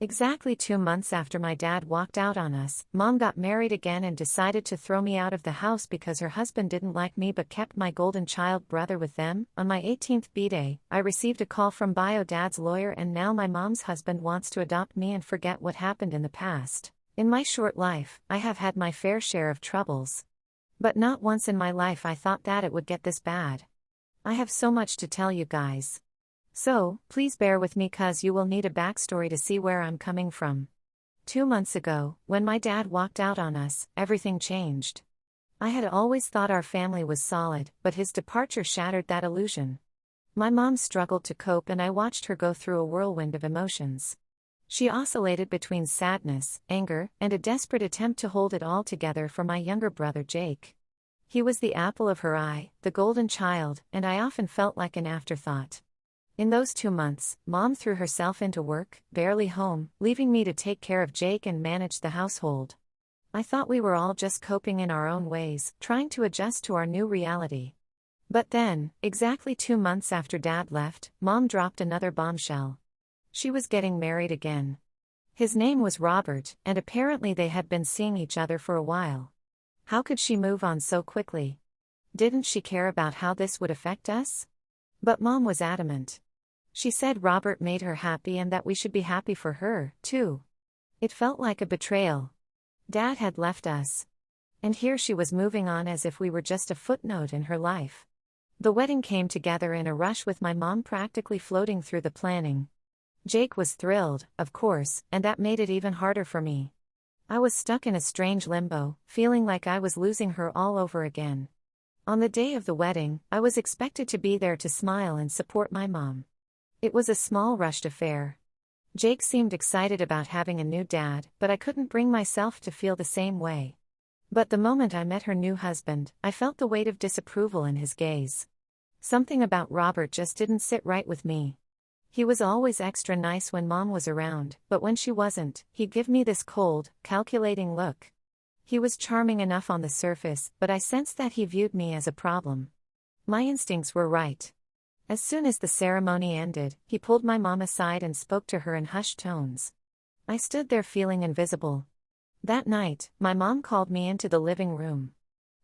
Exactly 2 months after my dad walked out on us, Mom got married again and decided to throw me out of the house because her husband didn't like me but kept my golden child brother with them. On my 18th Bday, I received a call from Dad's lawyer, and now my mom's husband wants to adopt me and forget what happened in the past. In my short life, I have had my fair share of troubles. But not once in my life I thought that it would get this bad. I have so much to tell you guys. So, please bear with me cause you will need a backstory to see where I'm coming from. 2 months ago, when my dad walked out on us, everything changed. I had always thought our family was solid, but his departure shattered that illusion. My mom struggled to cope and I watched her go through a whirlwind of emotions. She oscillated between sadness, anger, and a desperate attempt to hold it all together for my younger brother Jake. He was the apple of her eye, the golden child, and I often felt like an afterthought. In those 2 months, Mom threw herself into work, barely home, leaving me to take care of Jake and manage the household. I thought we were all just coping in our own ways, trying to adjust to our new reality. But then, exactly 2 months after Dad left, Mom dropped another bombshell. She was getting married again. His name was Robert, and apparently they had been seeing each other for a while. How could she move on so quickly? Didn't she care about how this would affect us? But Mom was adamant. She said Robert made her happy and that we should be happy for her, too. It felt like a betrayal. Dad had left us. And here she was moving on as if we were just a footnote in her life. The wedding came together in a rush with my mom practically floating through the planning. Jake was thrilled, of course, and that made it even harder for me. I was stuck in a strange limbo, feeling like I was losing her all over again. On the day of the wedding, I was expected to be there to smile and support my mom. It was a small rushed affair. Jake seemed excited about having a new dad, but I couldn't bring myself to feel the same way. But the moment I met her new husband, I felt the weight of disapproval in his gaze. Something about Robert just didn't sit right with me. He was always extra nice when Mom was around, but when she wasn't, he'd give me this cold, calculating look. He was charming enough on the surface, but I sensed that he viewed me as a problem. My instincts were right. As soon as the ceremony ended, he pulled my mom aside and spoke to her in hushed tones. I stood there feeling invisible. That night, my mom called me into the living room.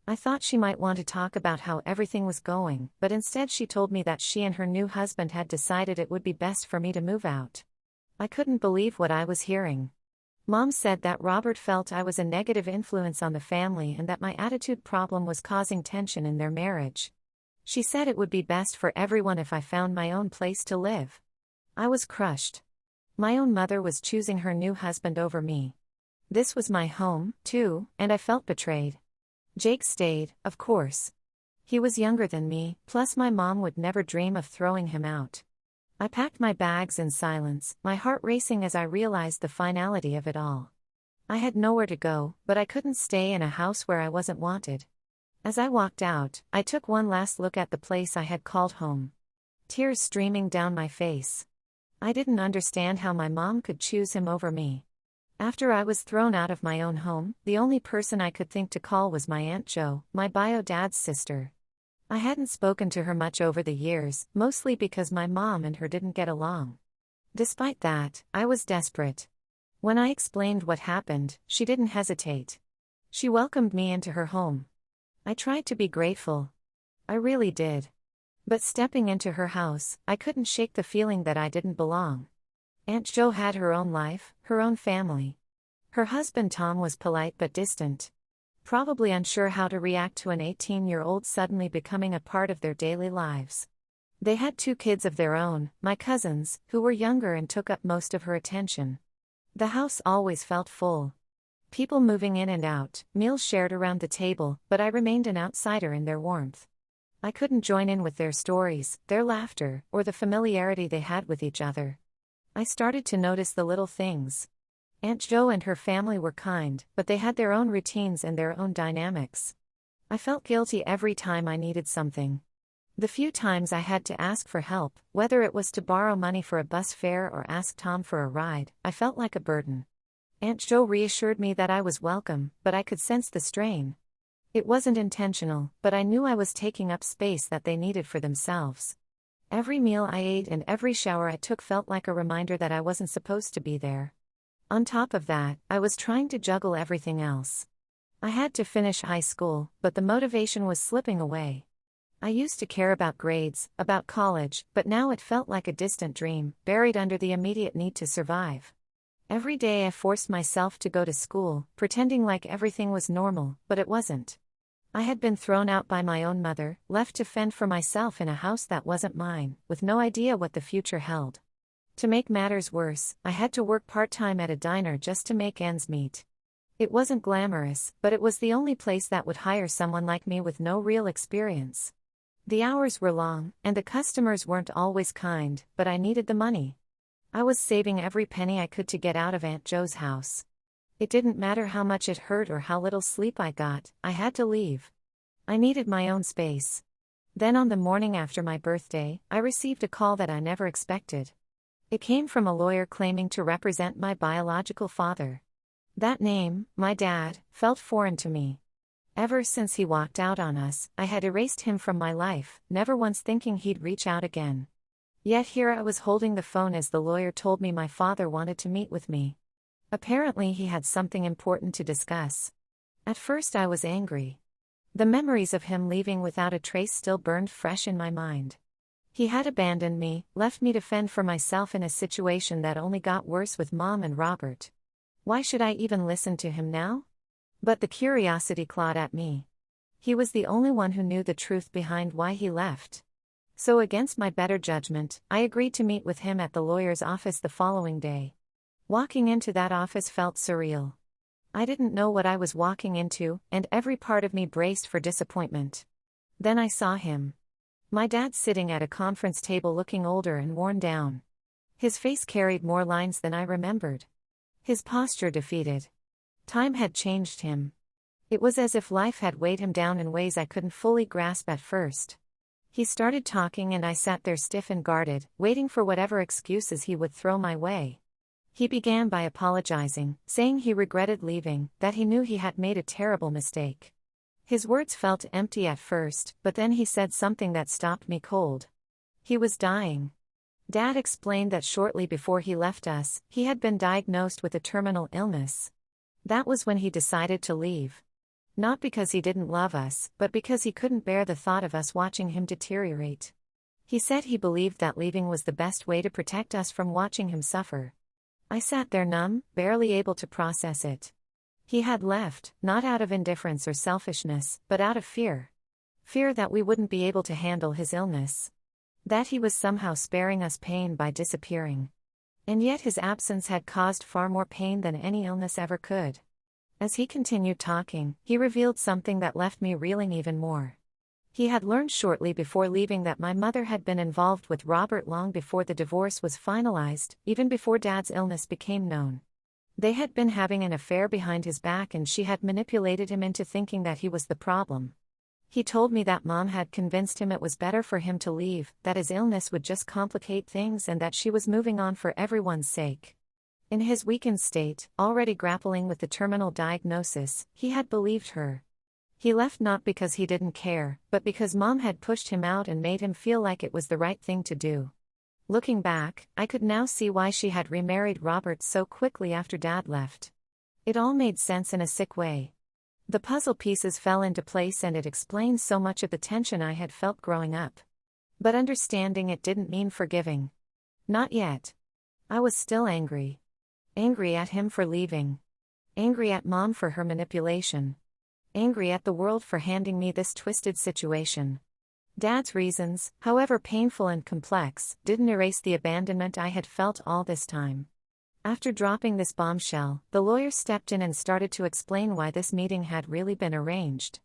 I thought she might want to talk about how everything was going, but instead she told me that she and her new husband had decided it would be best for me to move out. I couldn't believe what I was hearing. Mom said that Robert felt I was a negative influence on the family and that my attitude problem was causing tension in their marriage. She said it would be best for everyone if I found my own place to live. I was crushed. My own mother was choosing her new husband over me. This was my home, too, and I felt betrayed. Jake stayed, of course. He was younger than me, plus my mom would never dream of throwing him out. I packed my bags in silence, my heart racing as I realized the finality of it all. I had nowhere to go, but I couldn't stay in a house where I wasn't wanted. As I walked out, I took one last look at the place I had called home. Tears streaming down my face. I didn't understand how my mom could choose him over me. After I was thrown out of my own home, the only person I could think to call was my Aunt Jo, my bio dad's sister. I hadn't spoken to her much over the years, mostly because my mom and her didn't get along. Despite that, I was desperate. When I explained what happened, she didn't hesitate. She welcomed me into her home. I tried to be grateful. I really did. But stepping into her house, I couldn't shake the feeling that I didn't belong. Aunt Jo had her own life, her own family. Her husband Tom was polite but distant. Probably unsure how to react to an 18-year-old suddenly becoming a part of their daily lives. They had 2 kids of their own, my cousins, who were younger and took up most of her attention. The house always felt full. People moving in and out, meals shared around the table, but I remained an outsider in their warmth. I couldn't join in with their stories, their laughter, or the familiarity they had with each other. I started to notice the little things. Aunt Jo and her family were kind, but they had their own routines and their own dynamics. I felt guilty every time I needed something. The few times I had to ask for help, whether it was to borrow money for a bus fare or ask Tom for a ride, I felt like a burden. Aunt Jo reassured me that I was welcome, but I could sense the strain. It wasn't intentional, but I knew I was taking up space that they needed for themselves. Every meal I ate and every shower I took felt like a reminder that I wasn't supposed to be there. On top of that, I was trying to juggle everything else. I had to finish high school, but the motivation was slipping away. I used to care about grades, about college, but now it felt like a distant dream, buried under the immediate need to survive. Every day I forced myself to go to school, pretending like everything was normal, but it wasn't. I had been thrown out by my own mother, left to fend for myself in a house that wasn't mine, with no idea what the future held. To make matters worse, I had to work part-time at a diner just to make ends meet. It wasn't glamorous, but it was the only place that would hire someone like me with no real experience. The hours were long, and the customers weren't always kind, but I needed the money. I was saving every penny I could to get out of Aunt Jo's house. It didn't matter how much it hurt or how little sleep I got, I had to leave. I needed my own space. Then on the morning after my birthday, I received a call that I never expected. It came from a lawyer claiming to represent my biological father. That name, my dad, felt foreign to me. Ever since he walked out on us, I had erased him from my life, never once thinking he'd reach out again. Yet here I was holding the phone as the lawyer told me my father wanted to meet with me. Apparently he had something important to discuss. At first I was angry. The memories of him leaving without a trace still burned fresh in my mind. He had abandoned me, left me to fend for myself in a situation that only got worse with Mom and Robert. Why should I even listen to him now? But the curiosity clawed at me. He was the only one who knew the truth behind why he left. So against my better judgment, I agreed to meet with him at the lawyer's office the following day. Walking into that office felt surreal. I didn't know what I was walking into, and every part of me braced for disappointment. Then I saw him. My dad sitting at a conference table looking older and worn down. His face carried more lines than I remembered. His posture defeated. Time had changed him. It was as if life had weighed him down in ways I couldn't fully grasp at first. He started talking and I sat there stiff and guarded, waiting for whatever excuses he would throw my way. He began by apologizing, saying he regretted leaving, that he knew he had made a terrible mistake. His words felt empty at first, but then he said something that stopped me cold. He was dying. Dad explained that shortly before he left us, he had been diagnosed with a terminal illness. That was when he decided to leave. Not because he didn't love us, but because he couldn't bear the thought of us watching him deteriorate. He said he believed that leaving was the best way to protect us from watching him suffer. I sat there numb, barely able to process it. He had left, not out of indifference or selfishness, but out of fear. Fear that we wouldn't be able to handle his illness. That he was somehow sparing us pain by disappearing. And yet his absence had caused far more pain than any illness ever could. As he continued talking, he revealed something that left me reeling even more. He had learned shortly before leaving that my mother had been involved with Robert long before the divorce was finalized, even before Dad's illness became known. They had been having an affair behind his back and she had manipulated him into thinking that he was the problem. He told me that Mom had convinced him it was better for him to leave, that his illness would just complicate things and that she was moving on for everyone's sake. In his weakened state, already grappling with the terminal diagnosis, he had believed her. He left not because he didn't care, but because Mom had pushed him out and made him feel like it was the right thing to do. Looking back, I could now see why she had remarried Robert so quickly after Dad left. It all made sense in a sick way. The puzzle pieces fell into place and it explained so much of the tension I had felt growing up. But understanding it didn't mean forgiving. Not yet. I was still angry. Angry at him for leaving. Angry at Mom for her manipulation. Angry at the world for handing me this twisted situation. Dad's reasons, however painful and complex, didn't erase the abandonment I had felt all this time. After dropping this bombshell, the lawyer stepped in and started to explain why this meeting had really been arranged.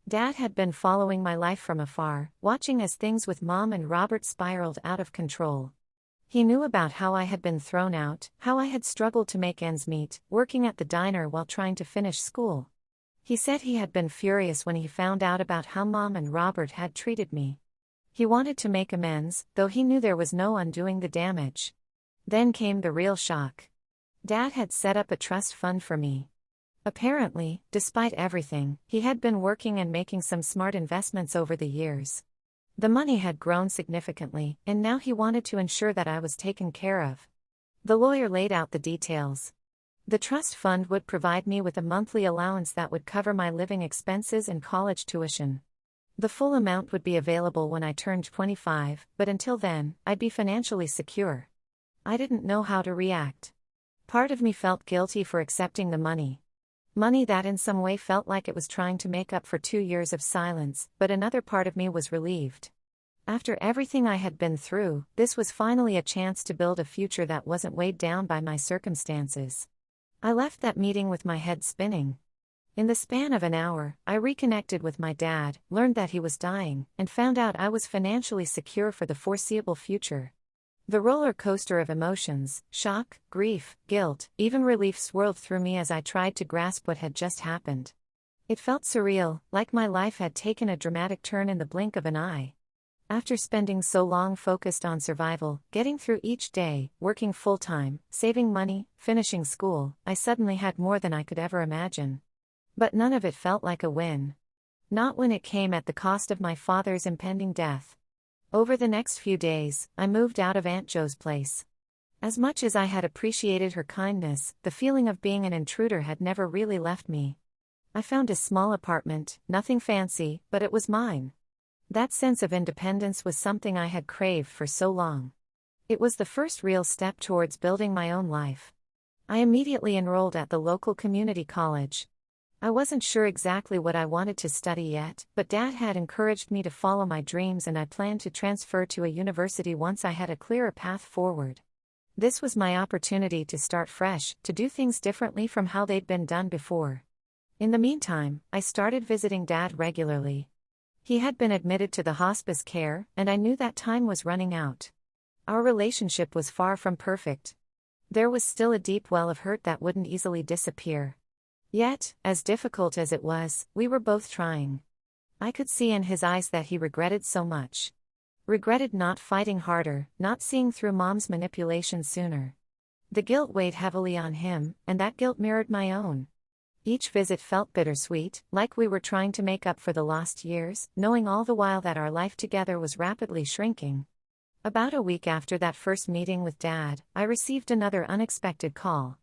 Dad had been following my life from afar, watching as things with Mom and Robert spiraled out of control. He knew about how I had been thrown out, how I had struggled to make ends meet, working at the diner while trying to finish school. He said he had been furious when he found out about how Mom and Robert had treated me. He wanted to make amends, though he knew there was no undoing the damage. Then came the real shock. Dad had set up a trust fund for me. Apparently, despite everything, he had been working and making some smart investments over the years. The money had grown significantly, and now he wanted to ensure that I was taken care of. The lawyer laid out the details. The trust fund would provide me with a monthly allowance that would cover my living expenses and college tuition. The full amount would be available when I turned 25, but until then, I'd be financially secure. I didn't know how to react. Part of me felt guilty for accepting the money. Money that in some way felt like it was trying to make up for 2 years of silence, but another part of me was relieved. After everything I had been through, this was finally a chance to build a future that wasn't weighed down by my circumstances. I left that meeting with my head spinning. In the span of an hour, I reconnected with my dad, learned that he was dying, and found out I was financially secure for the foreseeable future. The roller coaster of emotions, shock, grief, guilt, even relief swirled through me as I tried to grasp what had just happened. It felt surreal, like my life had taken a dramatic turn in the blink of an eye. After spending so long focused on survival, getting through each day, working full-time, saving money, finishing school, I suddenly had more than I could ever imagine. But none of it felt like a win. Not when it came at the cost of my father's impending death. Over the next few days, I moved out of Aunt Jo's place. As much as I had appreciated her kindness, the feeling of being an intruder had never really left me. I found a small apartment, nothing fancy, but it was mine. That sense of independence was something I had craved for so long. It was the first real step towards building my own life. I immediately enrolled at the local community college. I wasn't sure exactly what I wanted to study yet, but Dad had encouraged me to follow my dreams and I planned to transfer to a university once I had a clearer path forward. This was my opportunity to start fresh, to do things differently from how they'd been done before. In the meantime, I started visiting Dad regularly. He had been admitted to the hospice care, and I knew that time was running out. Our relationship was far from perfect. There was still a deep well of hurt that wouldn't easily disappear. Yet, as difficult as it was, we were both trying. I could see in his eyes that he regretted so much. Regretted not fighting harder, not seeing through Mom's manipulation sooner. The guilt weighed heavily on him, and that guilt mirrored my own. Each visit felt bittersweet, like we were trying to make up for the lost years, knowing all the while that our life together was rapidly shrinking. About a week after that first meeting with Dad, I received another unexpected call.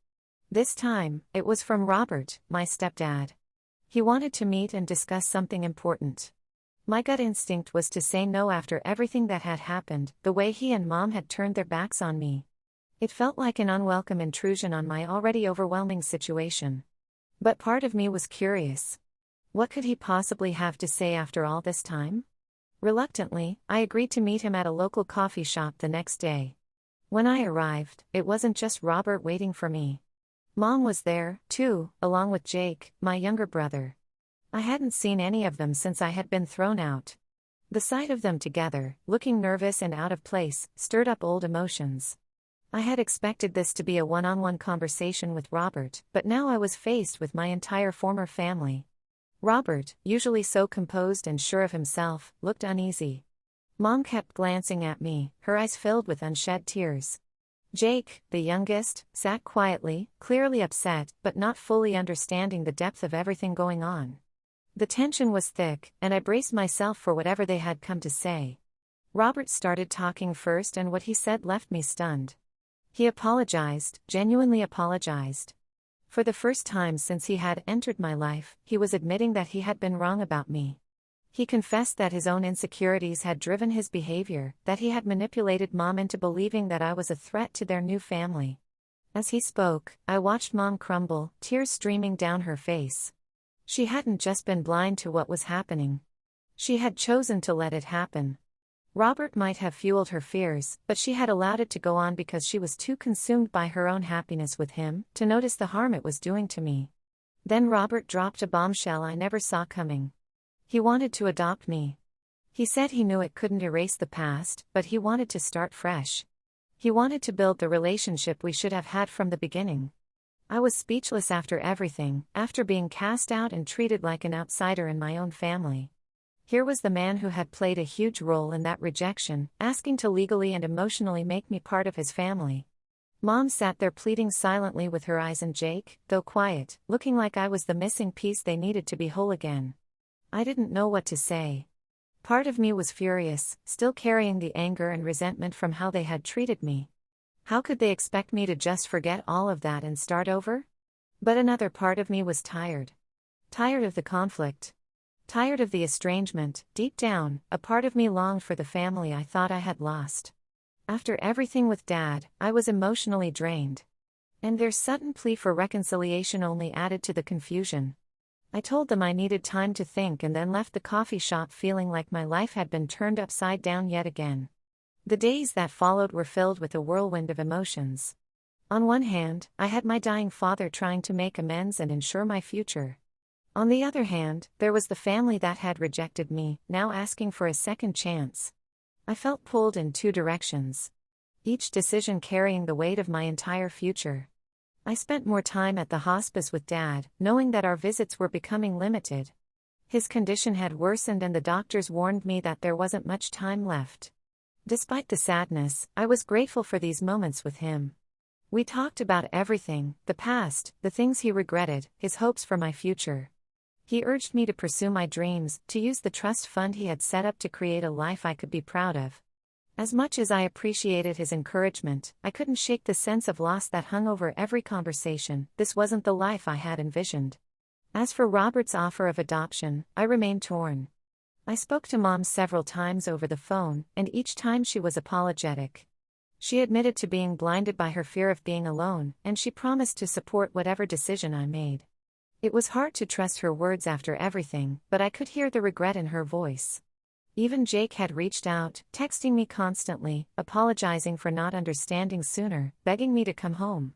This time, it was from Robert, my stepdad. He wanted to meet and discuss something important. My gut instinct was to say no after everything that had happened, the way he and Mom had turned their backs on me. It felt like an unwelcome intrusion on my already overwhelming situation. But part of me was curious. What could he possibly have to say after all this time? Reluctantly, I agreed to meet him at a local coffee shop the next day. When I arrived, it wasn't just Robert waiting for me. Mom was there, too, along with Jake, my younger brother. I hadn't seen any of them since I had been thrown out. The sight of them together, looking nervous and out of place, stirred up old emotions. I had expected this to be a one-on-one conversation with Robert, but now I was faced with my entire former family. Robert, usually so composed and sure of himself, looked uneasy. Mom kept glancing at me, her eyes filled with unshed tears. Jake, the youngest, sat quietly, clearly upset, but not fully understanding the depth of everything going on. The tension was thick, and I braced myself for whatever they had come to say. Robert started talking first, and what he said left me stunned. He apologized, genuinely apologized. For the first time since he had entered my life, he was admitting that he had been wrong about me. He confessed that his own insecurities had driven his behavior, that he had manipulated Mom into believing that I was a threat to their new family. As he spoke, I watched Mom crumble, tears streaming down her face. She hadn't just been blind to what was happening. She had chosen to let it happen. Robert might have fueled her fears, but she had allowed it to go on because she was too consumed by her own happiness with him to notice the harm it was doing to me. Then Robert dropped a bombshell I never saw coming. He wanted to adopt me. He said he knew it couldn't erase the past, but he wanted to start fresh. He wanted to build the relationship we should have had from the beginning. I was speechless after everything, after being cast out and treated like an outsider in my own family. Here was the man who had played a huge role in that rejection, asking to legally and emotionally make me part of his family. Mom sat there pleading silently with her eyes, and Jake, though quiet, looking like I was the missing piece they needed to be whole again. I didn't know what to say. Part of me was furious, still carrying the anger and resentment from how they had treated me. How could they expect me to just forget all of that and start over? But another part of me was tired. Tired of the conflict. Tired of the estrangement. Deep down, a part of me longed for the family I thought I had lost. After everything with Dad, I was emotionally drained. And their sudden plea for reconciliation only added to the confusion. I told them I needed time to think and then left the coffee shop feeling like my life had been turned upside down yet again. The days that followed were filled with a whirlwind of emotions. On one hand, I had my dying father trying to make amends and ensure my future. On the other hand, there was the family that had rejected me, now asking for a second chance. I felt pulled in two directions, each decision carrying the weight of my entire future. I spent more time at the hospice with Dad, knowing that our visits were becoming limited. His condition had worsened and the doctors warned me that there wasn't much time left. Despite the sadness, I was grateful for these moments with him. We talked about everything, the past, the things he regretted, his hopes for my future. He urged me to pursue my dreams, to use the trust fund he had set up to create a life I could be proud of. As much as I appreciated his encouragement, I couldn't shake the sense of loss that hung over every conversation. This wasn't the life I had envisioned. As for Robert's offer of adoption, I remained torn. I spoke to Mom several times over the phone, and each time she was apologetic. She admitted to being blinded by her fear of being alone, and she promised to support whatever decision I made. It was hard to trust her words after everything, but I could hear the regret in her voice. Even Jake had reached out, texting me constantly, apologizing for not understanding sooner, begging me to come home.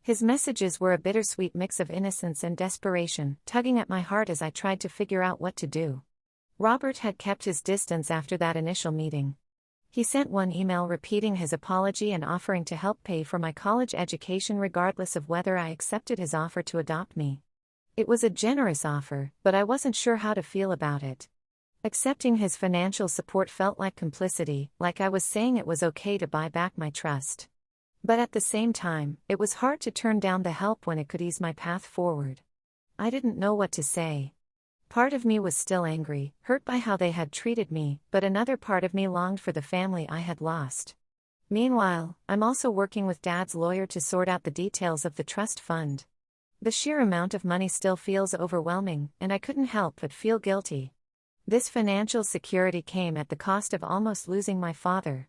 His messages were a bittersweet mix of innocence and desperation, tugging at my heart as I tried to figure out what to do. Robert had kept his distance after that initial meeting. He sent one email repeating his apology and offering to help pay for my college education regardless of whether I accepted his offer to adopt me. It was a generous offer, but I wasn't sure how to feel about it. Accepting his financial support felt like complicity, like I was saying it was okay to buy back my trust. But at the same time, it was hard to turn down the help when it could ease my path forward. I didn't know what to say. Part of me was still angry, hurt by how they had treated me, but another part of me longed for the family I had lost. Meanwhile, I'm also working with Dad's lawyer to sort out the details of the trust fund. The sheer amount of money still feels overwhelming, and I couldn't help but feel guilty. This financial security came at the cost of almost losing my father.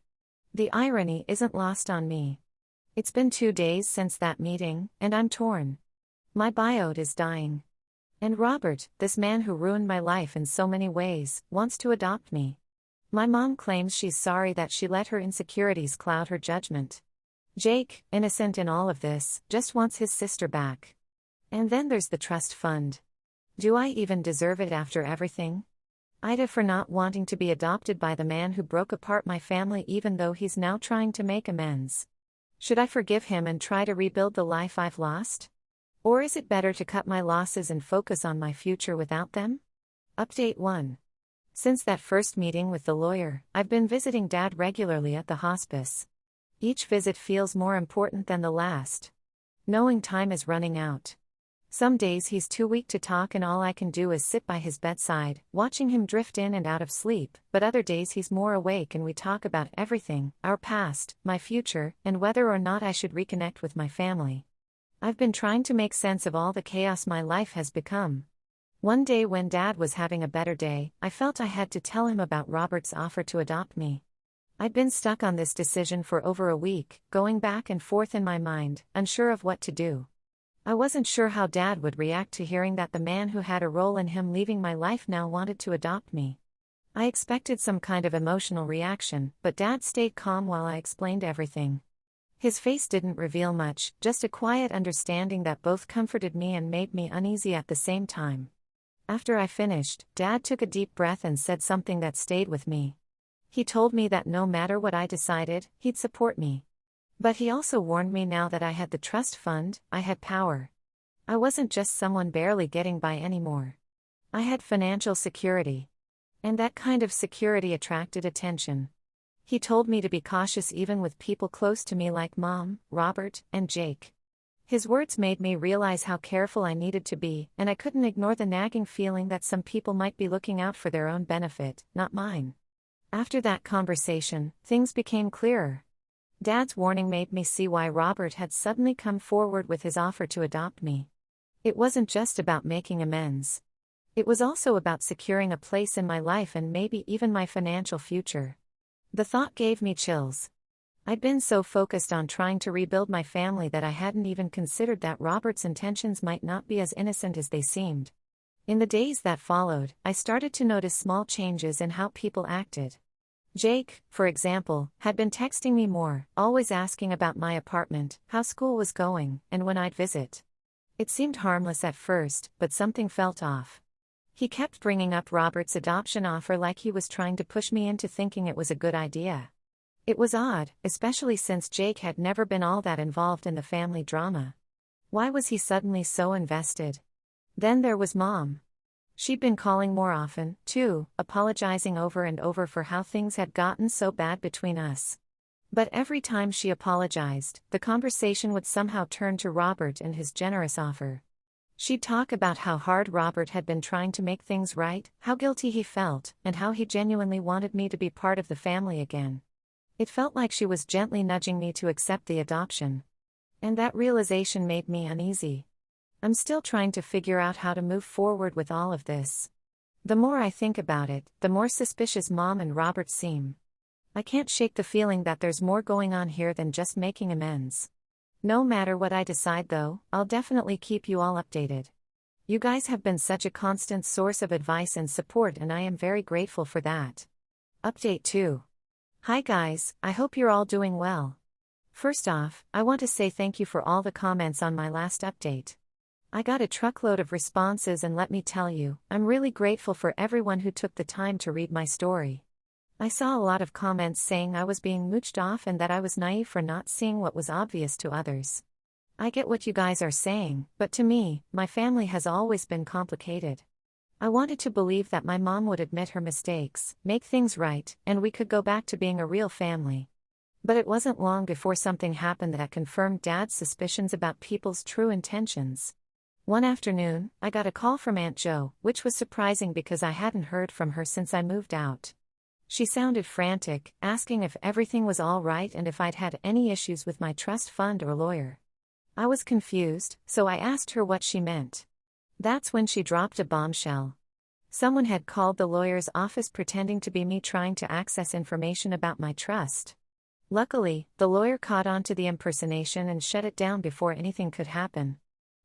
The irony isn't lost on me. It's been 2 days since that meeting, and I'm torn. My biota is dying. And Robert, this man who ruined my life in so many ways, wants to adopt me. My mom claims she's sorry that she let her insecurities cloud her judgment. Jake, innocent in all of this, just wants his sister back. And then there's the trust fund. Do I even deserve it after everything? Ida for not wanting to be adopted by the man who broke apart my family even though he's now trying to make amends. Should I forgive him and try to rebuild the life I've lost? Or is it better to cut my losses and focus on my future without them? Update 1. Since that first meeting with the lawyer, I've been visiting Dad regularly at the hospice. Each visit feels more important than the last. Knowing time is running out. Some days he's too weak to talk and all I can do is sit by his bedside, watching him drift in and out of sleep, but other days he's more awake and we talk about everything, our past, my future, and whether or not I should reconnect with my family. I've been trying to make sense of all the chaos my life has become. One day when Dad was having a better day, I felt I had to tell him about Robert's offer to adopt me. I'd been stuck on this decision for over a week, going back and forth in my mind, unsure of what to do. I wasn't sure how Dad would react to hearing that the man who had a role in him leaving my life now wanted to adopt me. I expected some kind of emotional reaction, but Dad stayed calm while I explained everything. His face didn't reveal much, just a quiet understanding that both comforted me and made me uneasy at the same time. After I finished, Dad took a deep breath and said something that stayed with me. He told me that no matter what I decided, he'd support me. But he also warned me now that I had the trust fund, I had power. I wasn't just someone barely getting by anymore. I had financial security. And that kind of security attracted attention. He told me to be cautious even with people close to me like Mom, Robert, and Jake. His words made me realize how careful I needed to be, and I couldn't ignore the nagging feeling that some people might be looking out for their own benefit, not mine. After that conversation, things became clearer. Dad's warning made me see why Robert had suddenly come forward with his offer to adopt me. It wasn't just about making amends. It was also about securing a place in my life and maybe even my financial future. The thought gave me chills. I'd been so focused on trying to rebuild my family that I hadn't even considered that Robert's intentions might not be as innocent as they seemed. In the days that followed, I started to notice small changes in how people acted. Jake, for example, had been texting me more, always asking about my apartment, how school was going, and when I'd visit. It seemed harmless at first, but something felt off. He kept bringing up Robert's adoption offer like he was trying to push me into thinking it was a good idea. It was odd, especially since Jake had never been all that involved in the family drama. Why was he suddenly so invested? Then there was Mom. She'd been calling more often, too, apologizing over and over for how things had gotten so bad between us. But every time she apologized, the conversation would somehow turn to Robert and his generous offer. She'd talk about how hard Robert had been trying to make things right, how guilty he felt, and how he genuinely wanted me to be part of the family again. It felt like she was gently nudging me to accept the adoption. And that realization made me uneasy. I'm still trying to figure out how to move forward with all of this. The more I think about it, the more suspicious Mom and Robert seem. I can't shake the feeling that there's more going on here than just making amends. No matter what I decide though, I'll definitely keep you all updated. You guys have been such a constant source of advice and support, and I am very grateful for that. Update 2. Hi guys, I hope you're all doing well. First off, I want to say thank you for all the comments on my last update. I got a truckload of responses, and let me tell you, I'm really grateful for everyone who took the time to read my story. I saw a lot of comments saying I was being mooched off and that I was naive for not seeing what was obvious to others. I get what you guys are saying, but to me, my family has always been complicated. I wanted to believe that my mom would admit her mistakes, make things right, and we could go back to being a real family. But it wasn't long before something happened that confirmed Dad's suspicions about people's true intentions. One afternoon, I got a call from Aunt Jo, which was surprising because I hadn't heard from her since I moved out. She sounded frantic, asking if everything was all right and if I'd had any issues with my trust fund or lawyer. I was confused, so I asked her what she meant. That's when she dropped a bombshell. Someone had called the lawyer's office pretending to be me trying to access information about my trust. Luckily, the lawyer caught on to the impersonation and shut it down before anything could happen.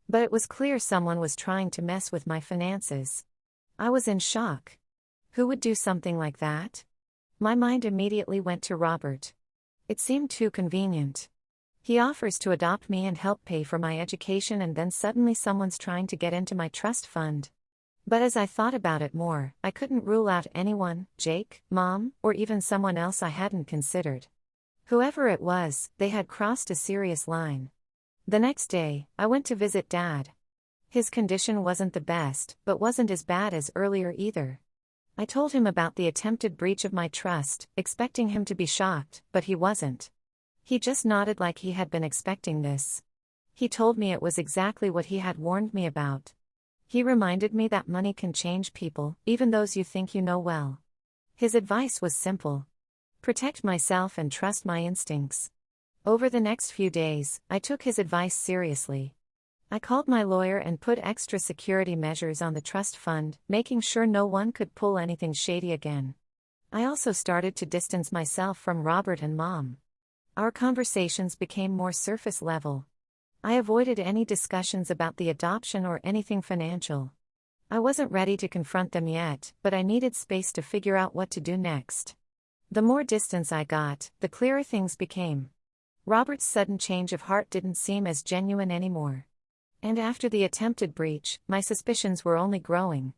But it was clear someone was trying to mess with my finances. I was in shock. Who would do something like that? My mind immediately went to Robert. It seemed too convenient. He offers to adopt me and help pay for my education, and then suddenly someone's trying to get into my trust fund. But as I thought about it more, I couldn't rule out anyone, Jake, Mom, or even someone else I hadn't considered. Whoever it was, they had crossed a serious line. The next day, I went to visit Dad. His condition wasn't the best, but wasn't as bad as earlier either. I told him about the attempted breach of my trust, expecting him to be shocked, but he wasn't. He just nodded like he had been expecting this. He told me it was exactly what he had warned me about. He reminded me that money can change people, even those you think you know well. His advice was simple. Protect myself and trust my instincts. Over the next few days, I took his advice seriously. I called my lawyer and put extra security measures on the trust fund, making sure no one could pull anything shady again. I also started to distance myself from Robert and Mom. Our conversations became more surface level. I avoided any discussions about the adoption or anything financial. I wasn't ready to confront them yet, but I needed space to figure out what to do next. The more distance I got, the clearer things became. Robert's sudden change of heart didn't seem as genuine anymore. And after the attempted breach, my suspicions were only growing.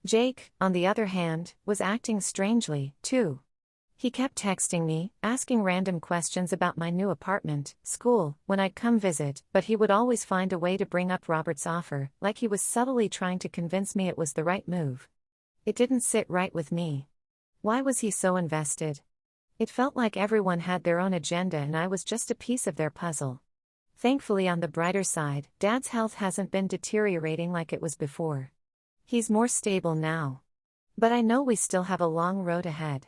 Jake, on the other hand, was acting strangely, too. He kept texting me, asking random questions about my new apartment, school, when I'd come visit, but he would always find a way to bring up Robert's offer, like he was subtly trying to convince me it was the right move. It didn't sit right with me. Why was he so invested? It felt like everyone had their own agenda and I was just a piece of their puzzle. Thankfully, on the brighter side, Dad's health hasn't been deteriorating like it was before. He's more stable now. But I know we still have a long road ahead.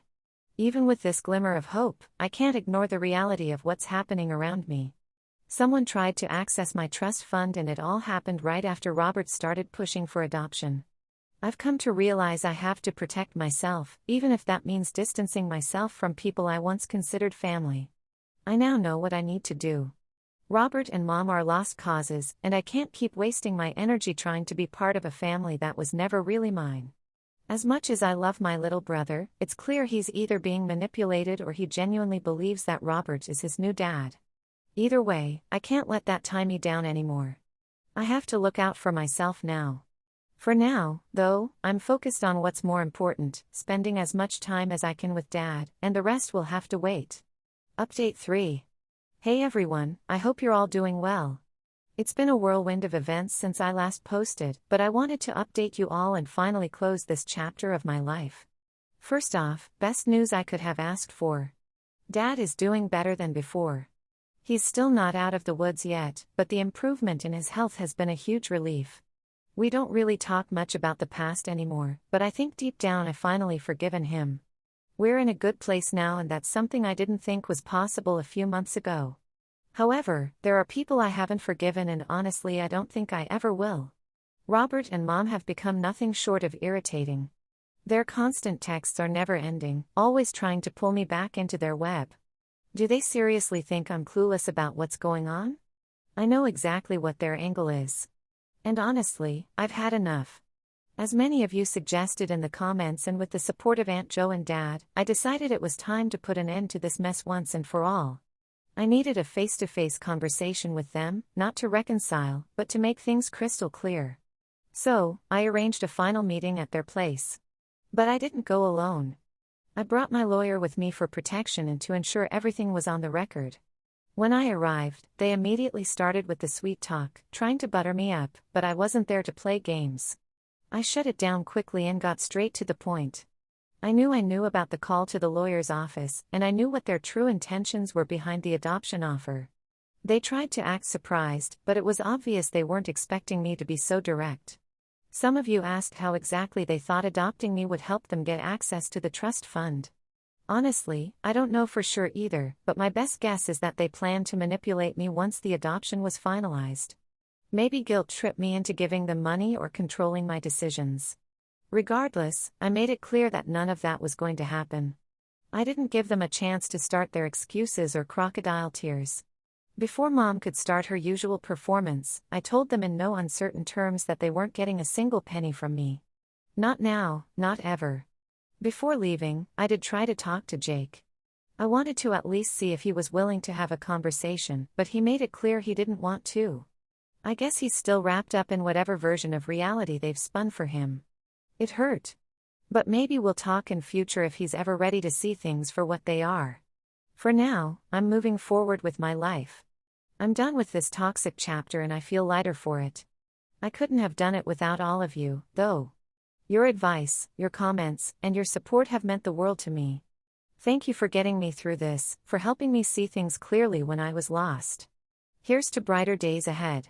Even with this glimmer of hope, I can't ignore the reality of what's happening around me. Someone tried to access my trust fund, and it all happened right after Robert started pushing for adoption. I've come to realize I have to protect myself, even if that means distancing myself from people I once considered family. I now know what I need to do. Robert and Mom are lost causes, and I can't keep wasting my energy trying to be part of a family that was never really mine. As much as I love my little brother, it's clear he's either being manipulated or he genuinely believes that Robert is his new dad. Either way, I can't let that tie me down anymore. I have to look out for myself now. For now, though, I'm focused on what's more important, spending as much time as I can with Dad, and the rest will have to wait. Update 3. Hey everyone, I hope you're all doing well. It's been a whirlwind of events since I last posted, but I wanted to update you all and finally close this chapter of my life. First off, best news I could have asked for. Dad is doing better than before. He's still not out of the woods yet, but the improvement in his health has been a huge relief. We don't really talk much about the past anymore, but I think deep down I've finally forgiven him. We're in a good place now, and that's something I didn't think was possible a few months ago. However, there are people I haven't forgiven, and honestly I don't think I ever will. Robert and Mom have become nothing short of irritating. Their constant texts are never ending, always trying to pull me back into their web. Do they seriously think I'm clueless about what's going on? I know exactly what their angle is. And honestly, I've had enough. As many of you suggested in the comments, and with the support of Aunt Jo and Dad, I decided it was time to put an end to this mess once and for all. I needed a face-to-face conversation with them, not to reconcile, but to make things crystal clear. So, I arranged a final meeting at their place. But I didn't go alone. I brought my lawyer with me for protection and to ensure everything was on the record. When I arrived, they immediately started with the sweet talk, trying to butter me up, but I wasn't there to play games. I shut it down quickly and got straight to the point. I knew about the call to the lawyer's office, and I knew what their true intentions were behind the adoption offer. They tried to act surprised, but it was obvious they weren't expecting me to be so direct. Some of you asked how exactly they thought adopting me would help them get access to the trust fund. Honestly, I don't know for sure either, but my best guess is that they planned to manipulate me once the adoption was finalized. Maybe guilt-trip me into giving them money or controlling my decisions. Regardless, I made it clear that none of that was going to happen. I didn't give them a chance to start their excuses or crocodile tears. Before Mom could start her usual performance, I told them in no uncertain terms that they weren't getting a single penny from me. Not now, not ever. Before leaving, I did try to talk to Jake. I wanted to at least see if he was willing to have a conversation, but he made it clear he didn't want to. I guess he's still wrapped up in whatever version of reality they've spun for him. It hurt. But maybe we'll talk in future if he's ever ready to see things for what they are. For now, I'm moving forward with my life. I'm done with this toxic chapter and I feel lighter for it. I couldn't have done it without all of you, though. Your advice, your comments, and your support have meant the world to me. Thank you for getting me through this, for helping me see things clearly when I was lost. Here's to brighter days ahead.